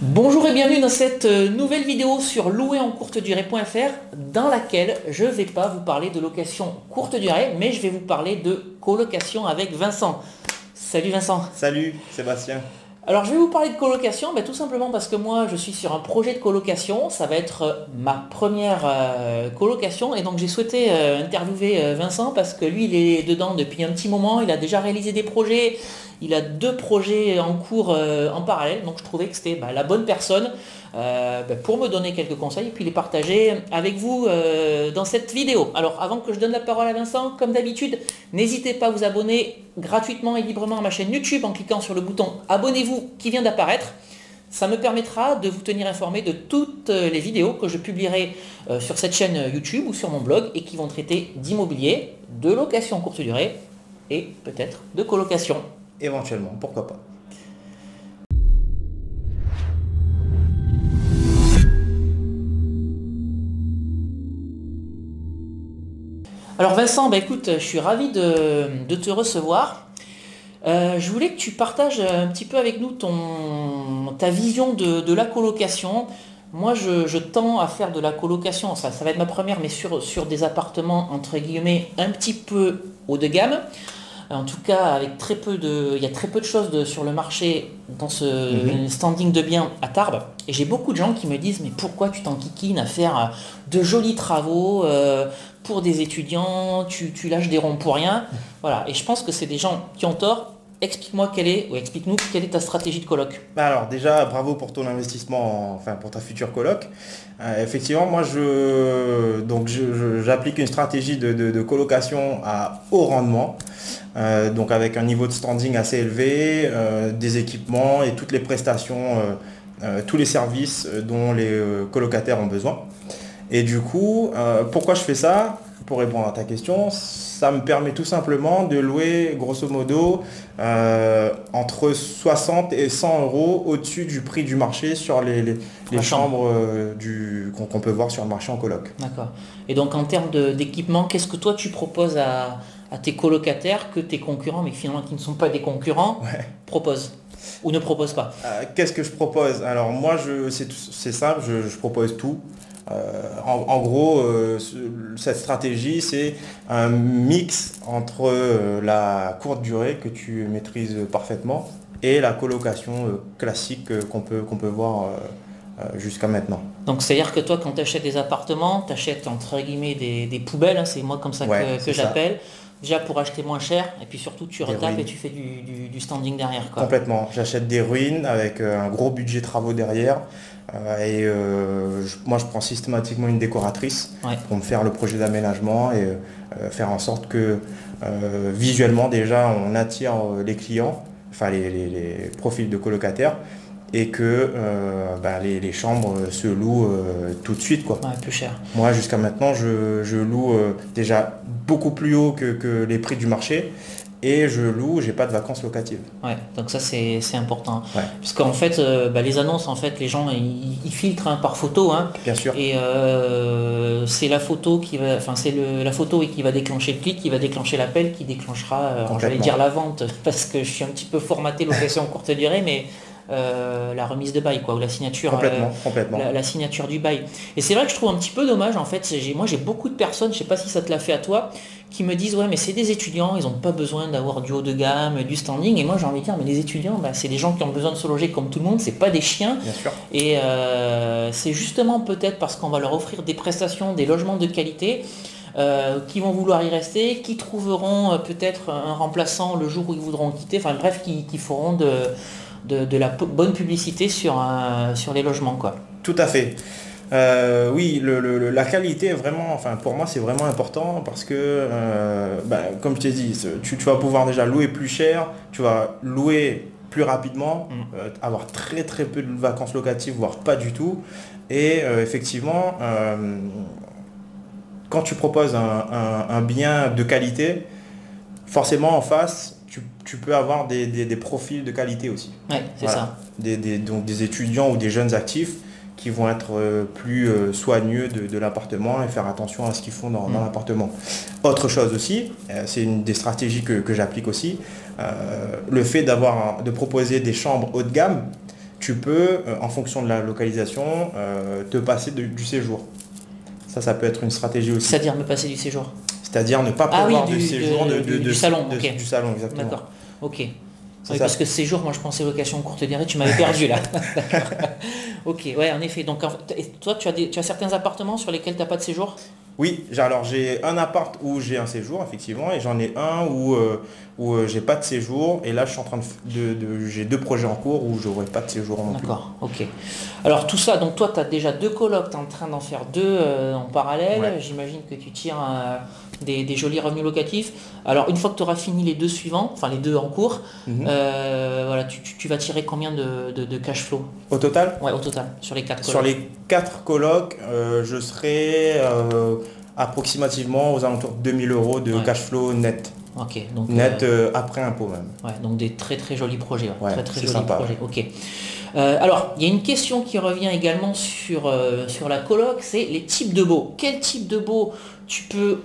Bonjour et bienvenue dans cette nouvelle vidéo sur louerencourtedurée.fr dans laquelle je ne vais pas vous parler de location courte durée, mais je vais vous parler de colocation avec Vincent. Salut Vincent. Salut Sébastien. Alors je vais vous parler de colocation, tout simplement parce que moi je suis sur un projet de colocation, ça va être ma première colocation et donc j'ai souhaité interviewer Vincent parce que lui il est dedans depuis un petit moment, il a déjà réalisé des projets, il a 2 projets en cours en parallèle, donc je trouvais que c'était la bonne personne pour me donner quelques conseils et puis les partager avec vous dans cette vidéo. Alors avant que je donne la parole à Vincent, comme d'habitude, n'hésitez pas à vous abonner gratuitement et librement à ma chaîne YouTube en cliquant sur le bouton abonnez-vous qui vient d'apparaître. Ça me permettra de vous tenir informé de toutes les vidéos que je publierai sur cette chaîne YouTube ou sur mon blog et qui vont traiter d'immobilier, de location courte durée et peut-être de colocation. Éventuellement, pourquoi pas. Alors Vincent, écoute, je suis ravi de te recevoir. Je voulais que tu partages un petit peu avec nous ta vision de la colocation. Moi, je tends à faire de la colocation, ça va être ma première, mais sur des appartements, entre guillemets, un petit peu haut de gamme. En tout cas, avec il y a très peu de choses sur le marché dans ce standing de biens à Tarbes. Et j'ai beaucoup de gens qui me disent, mais pourquoi tu t'enquiquines à faire de jolis travaux pour des étudiants, tu lâches des ronds pour rien. Voilà. Et je pense que c'est des gens qui ont tort. Explique-nous quelle est ta stratégie de coloc. Alors déjà, bravo pour ton investissement, pour ta future coloc. Effectivement, moi j'applique une stratégie de colocation à haut rendement. Donc avec un niveau de standing assez élevé, des équipements et toutes les prestations, tous les services dont les colocataires ont besoin. Et du coup, pourquoi je fais ça? Pour répondre à ta question, ça me permet tout simplement de louer grosso modo entre 60 et 100 euros au-dessus du prix du marché sur les chambres qu'on peut voir sur le marché en coloc. D'accord. Et donc en termes d'équipement, qu'est-ce que toi tu proposes à tes colocataires que tes concurrents, mais finalement qui ne sont pas des concurrents, proposent ou ne proposent pas? Qu'est-ce que je propose? Alors moi, c'est simple, je propose tout. En gros, cette stratégie, c'est un mix entre la courte durée que tu maîtrises parfaitement et la colocation classique qu'on peut voir jusqu'à maintenant. Donc c'est-à-dire que toi, quand tu achètes des appartements, tu achètes entre guillemets des poubelles, hein, c'est moi comme ça que j'appelle. Déjà pour acheter moins cher, et puis surtout tu retapes et tu fais du standing derrière, quoi. Complètement. J'achète des ruines avec un gros budget travaux derrière. Moi je prends systématiquement une décoratrice pour me faire le projet d'aménagement et faire en sorte que visuellement déjà on attire les clients, les profils de colocataires et que les chambres se louent tout de suite, quoi. Plus cher. Moi jusqu'à maintenant je loue déjà beaucoup plus haut que les prix du marché. Et j'ai pas de vacances locatives. Ouais, donc ça c'est important. Ouais. Parce qu'en fait, les annonces, les gens ils filtrent par photo. Bien sûr. Et c'est la photo la photo qui va déclencher le clic, qui va déclencher l'appel, qui déclenchera, j'allais dire la vente, parce que je suis un petit peu formaté location courte durée, mais la remise de bail, ou la signature, complètement. La signature du bail. Et c'est vrai que je trouve un petit peu dommage, en fait, moi j'ai beaucoup de personnes, je sais pas si ça te l'a fait à toi, qui me disent ouais mais c'est des étudiants, ils n'ont pas besoin d'avoir du haut de gamme, du standing, et moi j'ai envie de dire mais les étudiants c'est des gens qui ont besoin de se loger comme tout le monde, c'est pas des chiens. Bien sûr. Et c'est justement peut-être parce qu'on va leur offrir des prestations, des logements de qualité, qui vont vouloir y rester, qui trouveront peut-être un remplaçant le jour où ils voudront quitter, qui feront de la bonne publicité sur les logements, quoi. Tout à fait. Oui, la qualité est vraiment, pour moi c'est vraiment important parce que, comme je t'ai dit, tu vas pouvoir déjà louer plus cher, tu vas louer plus rapidement, avoir très très peu de vacances locatives, voire pas du tout. Et effectivement, quand tu proposes un bien de qualité, forcément en face, tu peux avoir des profils de qualité aussi. Ouais, c'est ça. Donc des étudiants ou des jeunes actifs qui vont être plus soigneux de l'appartement et faire attention à ce qu'ils font dans l'appartement. Autre chose aussi, c'est une des stratégies que j'applique aussi, le fait de proposer des chambres haut de gamme, tu peux, en fonction de la localisation, te passer du séjour. Ça peut être une stratégie aussi. C'est-à-dire me passer du séjour. C'est-à-dire ne pas prévoir du séjour du salon. du salon, exactement. D'accord, ok. Oui, parce que séjour, moi je pensais location courte durée, tu m'avais perdu là. Ok, ouais, en effet. Donc, toi, tu as certains appartements sur lesquels tu n'as pas de séjour? Oui, alors j'ai un appart où j'ai un séjour, effectivement, et j'en ai un où j'ai pas de séjour. Et là, je suis en train j'ai 2 projets en cours où j'aurai pas de séjour non plus. D'accord, ok. Alors tout ça, donc toi, tu as déjà 2 colocs, tu es en train d'en faire 2 en parallèle. Ouais. J'imagine que tu tires des jolis revenus locatifs. Alors une fois que tu auras fini les 2 suivants, enfin les 2 en cours, voilà, tu vas tirer combien de cash flow? Au total? Ouais, au total, sur les 4 colocs. Sur les 4 colocs, je serai approximativement aux alentours de 2000 € de cash flow net. Ok, donc net après impôt même. Ouais, donc des très très jolis projets. Ouais, très très c'est jolis sympa. projets. Ok. Alors, il y a une question qui revient également sur la coloc, c'est les types de baux. Quel type de baux tu peux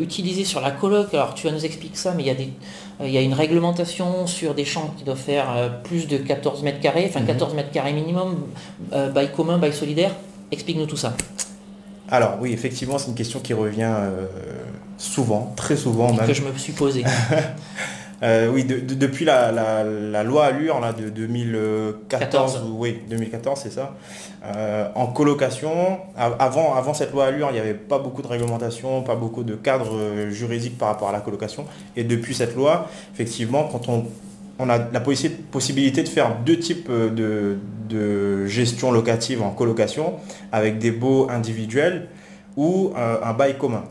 utiliser sur la coloc? Alors, tu vas nous expliquer ça, mais il y a une réglementation sur des chambres qui doivent faire plus de 14 mètres carrés, enfin 14 mètres carrés minimum, bail commun, bail solidaire. Explique-nous tout ça. Alors oui, effectivement, c'est une question qui revient souvent, très souvent même. Que je me suis posé. Oui, depuis la loi Allure là, de 2014, oui, 2014, c'est ça. En colocation, avant cette loi Allure, il n'y avait pas beaucoup de réglementation, pas beaucoup de cadre juridique par rapport à la colocation. Et depuis cette loi, effectivement, quand on a la possibilité de faire 2 types de gestion locative en colocation, avec des baux individuels ou un bail commun.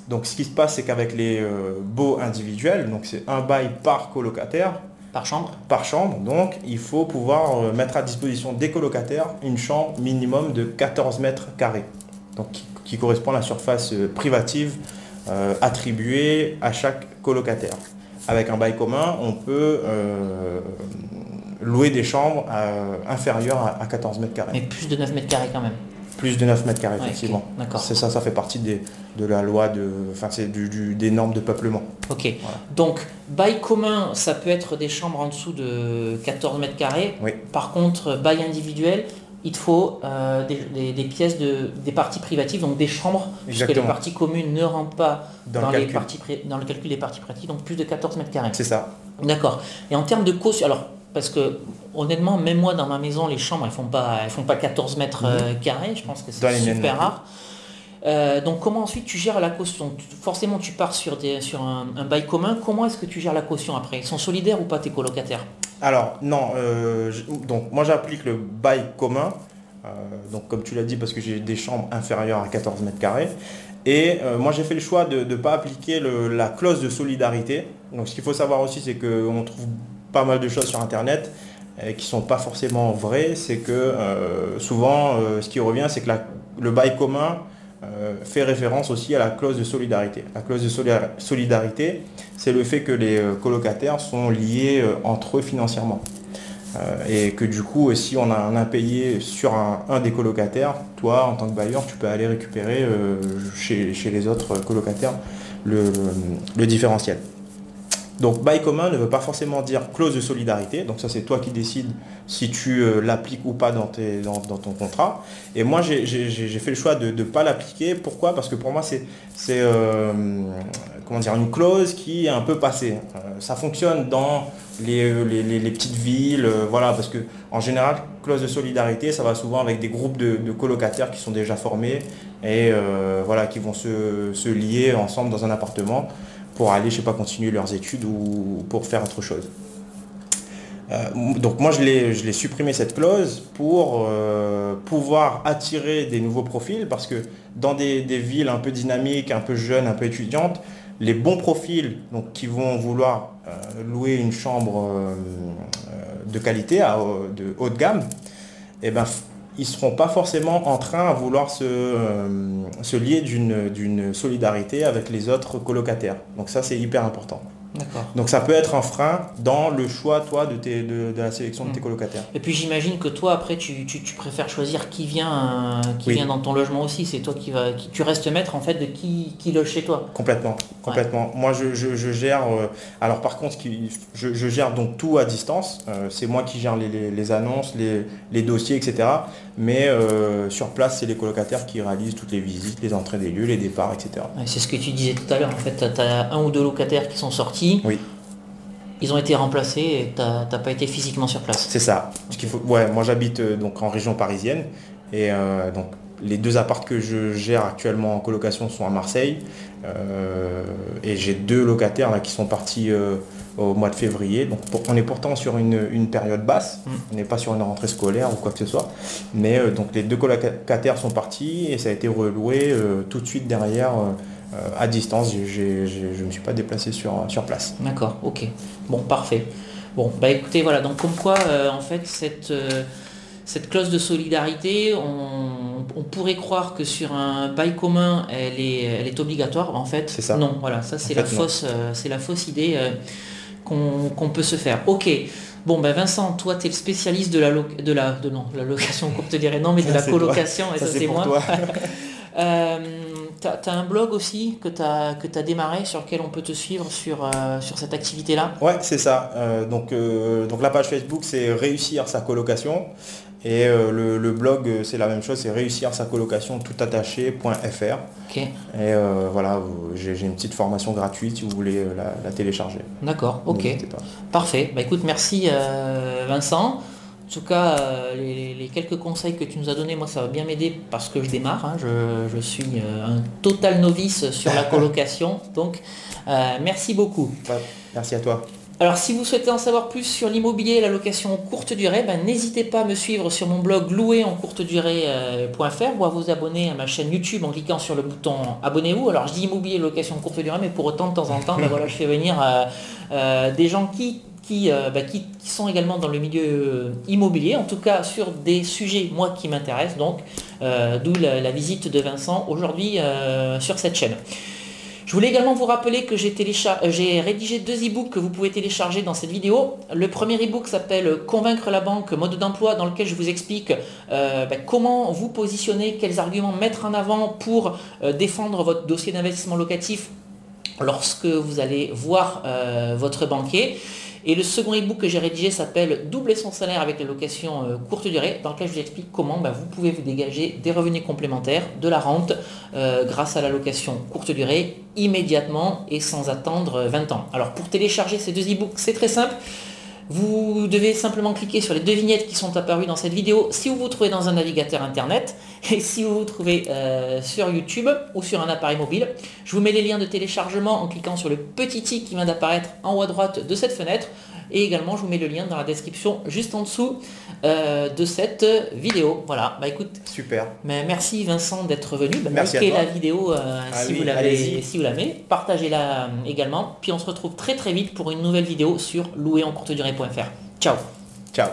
Donc ce qui se passe, c'est qu'avec les baux individuels, donc c'est un bail par colocataire. Par chambre? Par chambre, donc il faut pouvoir mettre à disposition des colocataires une chambre minimum de 14 mètres carrés. Donc qui correspond à la surface privative attribuée à chaque colocataire. Avec un bail commun, on peut louer des chambres inférieures à 14 mètres carrés. Mais plus de 9 mètres carrés quand même. Plus de 9 mètres carrés, effectivement. Okay, d'accord. C'est ça fait partie de la loi, des normes de peuplement. Ok. Voilà. Donc, bail commun, ça peut être des chambres en dessous de 14 mètres carrés. Oui. Par contre, bail individuel, il te faut des pièces des parties privatives, donc des chambres, exactement, puisque les parties communes ne rentrent pas dans le calcul des parties privatives, donc plus de 14 mètres carrés. C'est ça. D'accord. Et en termes de caution, alors, parce que honnêtement, même moi dans ma maison, les chambres, elles font pas 14 mètres carrés, je pense que c'est super rare. Donc comment ensuite tu gères la caution? Forcément tu pars sur un bail commun, comment est-ce que tu gères la caution après? Ils sont solidaires ou pas tes colocataires? Alors non, donc moi j'applique le bail commun, donc comme tu l'as dit, parce que j'ai des chambres inférieures à 14 mètres carrés. Et moi j'ai fait le choix de ne pas appliquer la clause de solidarité. Donc ce qu'il faut savoir aussi, c'est qu'on trouve pas mal de choses sur internet qui sont pas forcément vraies. C'est que souvent ce qui revient, c'est que le bail commun fait référence aussi à la clause de solidarité. La clause de solidarité, c'est le fait que les colocataires sont liés entre eux financièrement. Et que du coup, si on a un impayé sur un des colocataires, toi en tant que bailleur, tu peux aller récupérer chez les autres colocataires le différentiel. Donc bail commun ne veut pas forcément dire clause de solidarité, donc ça c'est toi qui décides si tu l'appliques ou pas dans ton contrat. Et moi j'ai fait le choix de ne pas l'appliquer. Pourquoi? Parce que pour moi c'est une clause qui est un peu passée. Ça fonctionne dans les petites villes, voilà, parce que en général clause de solidarité ça va souvent avec des groupes de colocataires qui sont déjà formés et voilà, qui vont se lier ensemble dans un appartement pour aller, je sais pas, continuer leurs études ou pour faire autre chose. Donc moi je l'ai supprimé cette clause pour pouvoir attirer des nouveaux profils, parce que dans des villes un peu dynamiques, un peu jeunes, un peu étudiantes, les bons profils donc, qui vont vouloir louer une chambre de qualité, de haut de gamme, eh ben, ils ne seront pas forcément en train à vouloir se lier d'une solidarité avec les autres colocataires. Donc ça, c'est hyper important. D'accord. Donc ça peut être un frein dans le choix, toi, de la sélection de tes colocataires. Et puis j'imagine que toi, après, tu préfères choisir qui vient Oui. dans ton logement aussi. C'est toi tu restes maître en fait de qui loge chez toi. Complètement. Moi, je gère. Alors par contre, je gère donc tout à distance. C'est moi qui gère les annonces, les dossiers, etc. Mais sur place, c'est les colocataires qui réalisent toutes les visites, les entrées des lieux, les départs, etc. Ouais, c'est ce que tu disais tout à l'heure. En fait, tu as un ou deux locataires qui sont sortis. Oui. Ils ont été remplacés et tu n'as pas été physiquement sur place. C'est ça. Ouais, moi, j'habite donc en région parisienne et donc les 2 apparts que je gère actuellement en colocation sont à Marseille et j'ai 2 locataires là qui sont partis au mois de février. Donc on est pourtant sur une période basse, on n'est pas sur une rentrée scolaire ou quoi que ce soit. Mais donc les 2 colocataires sont partis et ça a été reloué tout de suite derrière à distance. Je ne me suis pas déplacé sur place. D'accord, ok. Bon, parfait. Bon, bah écoutez, voilà, donc comme quoi, en fait, cette clause de solidarité, on pourrait croire que sur un bail commun, elle est obligatoire. En fait, c'est ça. Non, voilà, ça c'est la fausse idée qu'on peut se faire. Ok. Bon, ben Vincent, toi, tu es le spécialiste de la location courte durée, non, mais de la colocation, et ça c'est moi. Tu as un blog aussi que tu as démarré sur lequel on peut te suivre sur cette activité-là? Ouais, c'est ça. Donc la page Facebook, c'est Réussir sa colocation. Et le blog, c'est la même chose, c'est réussir sa colocation tout attaché.fr. Ok. Et voilà, j'ai une petite formation gratuite si vous voulez la télécharger. D'accord, ok. N'hésitez pas. Parfait. Bah écoute, merci Vincent. En tout cas, les quelques conseils que tu nous as donnés, moi ça va bien m'aider parce que je démarre. Hein. Je suis un total novice sur la colocation. Donc merci beaucoup. Merci à toi. Alors si vous souhaitez en savoir plus sur l'immobilier et la location courte durée, n'hésitez pas à me suivre sur mon blog louerencourtedurée.fr ou à vous abonner à ma chaîne YouTube en cliquant sur le bouton abonnez-vous. Alors je dis immobilier et location courte durée, mais pour autant de temps en temps, voilà, je fais venir des gens qui sont également dans le milieu immobilier, en tout cas sur des sujets moi qui m'intéressent, donc d'où la visite de Vincent aujourd'hui sur cette chaîne. Je voulais également vous rappeler que j'ai rédigé 2 e-books que vous pouvez télécharger dans cette vidéo. Le premier e-book s'appelle Convaincre la banque, mode d'emploi, dans lequel je vous explique comment vous positionner, quels arguments mettre en avant pour défendre votre dossier d'investissement locatif lorsque vous allez voir votre banquier. Et le second e-book que j'ai rédigé s'appelle Doubler son salaire avec la location courte durée, dans lequel je vous explique comment vous pouvez vous dégager des revenus complémentaires, de la rente, grâce à la location courte durée, immédiatement et sans attendre 20 ans. Alors pour télécharger ces 2 e-books, c'est très simple. Vous devez simplement cliquer sur les 2 vignettes qui sont apparues dans cette vidéo si vous vous trouvez dans un navigateur internet et si vous vous trouvez sur YouTube ou sur un appareil mobile. Je vous mets les liens de téléchargement en cliquant sur le petit i qui vient d'apparaître en haut à droite de cette fenêtre et également je vous mets le lien dans la description juste en dessous de cette vidéo. Voilà, écoute, super. Mais merci Vincent d'être venu. Merci likez la vidéo si vous l'aimez, partagez-la également. Puis on se retrouve très très vite pour une nouvelle vidéo sur louerencourtedurée.fr. Ciao. Ciao.